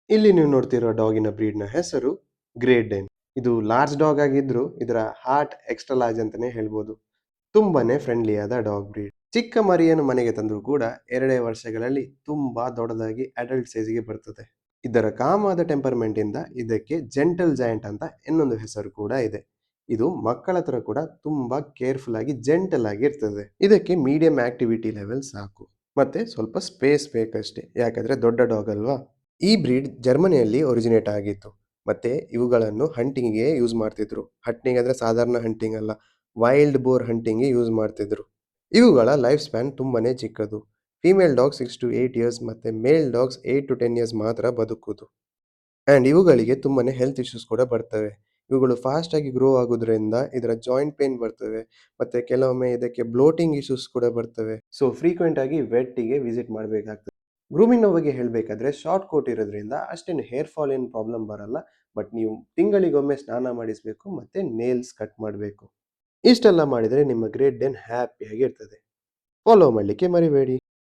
ಇಲ್ಲಿ ನೀವು ನೋಡ್ತಿರೋ ಡಾಗಿನ ಬ್ರೀಡ್‌ನ ಹೆಸರು ಗ್ರೇಟ್ ಡೇನ್. ಇದು ಲಾರ್ಜ್ ಡಾಗ್ ಆಗಿದ್ರೂ ಇದರ ಹಾರ್ಟ್ ಎಕ್ಸ್ಟ್ರಾ ಲಾರ್ಜ್ ಅಂತಾನೆ ಹೇಳ್ಬೋದು. ತುಂಬಾನೇ ಫ್ರೆಂಡ್ಲಿ ಆದ ಡಾಗ್ ಬ್ರೀಡ್. ಚಿಕ್ಕ ಮರಿಯನ್ನು ಮನೆಗೆ ತಂದರೂ ಕೂಡ 2 ವರ್ಷಗಳಲ್ಲಿ ತುಂಬಾ ದೊಡ್ಡದಾಗಿ ಅಡಲ್ಟ್ ಸೈಜ್‌ಗೆ ಬರ್ತದೆ. ಇದರ ಕಾಮಾದ ಟೆಂಪರ್ಮೆಂಟ್ ಇಂದ ಇದಕ್ಕೆ ಜೆಂಟಲ್ ಜಾಯಂಟ್ ಅಂತ ಇನ್ನೊಂದು ಹೆಸರು ಕೂಡ ಇದೆ. ಇದು ಮಕ್ಕಳ ಹತ್ರ ಕೂಡ ತುಂಬಾ ಕೇರ್ಫುಲ್ ಆಗಿ ಜೆಂಟಲ್ ಆಗಿ ಇರ್ತದೆ. ಇದಕ್ಕೆ ಮೀಡಿಯಂ ಆಕ್ಟಿವಿಟಿ ಲೆವೆಲ್ ಸಾಕು. ಮತ್ತೆ ಸ್ವಲ್ಪ ಸ್ಪೇಸ್ ಬೇಕಷ್ಟೇ, ಯಾಕಂದ್ರೆ ದೊಡ್ಡ ಡಾಗ್ ಅಲ್ವಾ. ಈ ಬ್ರೀಡ್ ಜರ್ಮನಿಯಲ್ಲಿ ಒರಿಜಿನೇಟ್ ಆಗಿತ್ತು. ಮತ್ತೆ ಇವುಗಳನ್ನು ಹಂಟಿಂಗ್ಗೆ ಯೂಸ್ ಮಾಡ್ತಿದ್ರು. ಹಂಟಿಂಗ್ ಅಂದ್ರೆ ಸಾಧಾರಣ ಹಂಟಿಂಗ್ ಅಲ್ಲ, ವೈಲ್ಡ್ ಬೋರ್ ಹಂಟಿಂಗ್ಗೆ ಯೂಸ್ ಮಾಡ್ತಿದ್ರು. ಇವುಗಳ ಲೈಫ್ ಸ್ಪ್ಯಾನ್ ತುಂಬಾನೇ ಚಿಕ್ಕದು. ಫೀಮೇಲ್ ಡಾಗ್ 6 ಟು 8 ಇಯರ್ಸ್ ಮತ್ತೆ ಮೇಲ್ ಡಾಗ್ಸ್ 8 ಟು 10 ಇಯರ್ಸ್ ಮಾತ್ರ ಬದುಕುವುದು. ಆ್ಯಂಡ್ ಇವುಗಳಿಗೆ ತುಂಬಾನೇ ಹೆಲ್ತ್ ಇಶ್ಯೂಸ್ ಕೂಡ ಬರ್ತವೆ. ಇವುಗಳು ಫಾಸ್ಟ್ ಆಗಿ ಗ್ರೋ ಆಗೋದ್ರಿಂದ ಇದರ ಜಾಯಿಂಟ್ ಪೇನ್ ಬರ್ತವೆ. ಮತ್ತೆ ಕೆಲವೊಮ್ಮೆ ಇದಕ್ಕೆ ಬ್ಲೋಟಿಂಗ್ ಇಶ್ಯೂಸ್ ಕೂಡ ಬರ್ತವೆ. ಸೊ ಫ್ರೀಕ್ವೆಂಟ್ ಆಗಿ ವೆಟ್ಟಿಗೆ ವಿಸಿಟ್ ಮಾಡಬೇಕಾಗ್ತದೆ. ಗ್ರೂಮಿಂಗ್‌ನ ಬಗ್ಗೆ ಹೇಳಬೇಕಾದ್ರೆ ಶಾರ್ಟ್ ಕೋಟ್ ಇರೋದ್ರಿಂದ ಅಷ್ಟೇನು ಹೇರ್ ಫಾಲ್ ಏನು ಪ್ರಾಬ್ಲಮ್ ಬರಲ್ಲ. ಬಟ್ ನೀವು ತಿಂಗಳಿಗೊಮ್ಮೆ ಸ್ನಾನ ಮಾಡಿಸಬೇಕು ಮತ್ತೆ ನೇಲ್ಸ್ ಕಟ್ ಮಾಡಬೇಕು. ಇಷ್ಟೆಲ್ಲ ಮಾಡಿದರೆ ನಿಮ್ಮ ಗ್ರೇಟ್ ಡೇನ್ ಹ್ಯಾಪಿಯಾಗಿ ಇರ್ತದೆ. ಫಾಲೋ ಮಾಡಲಿಕ್ಕೆ ಮರಿಬೇಡಿ.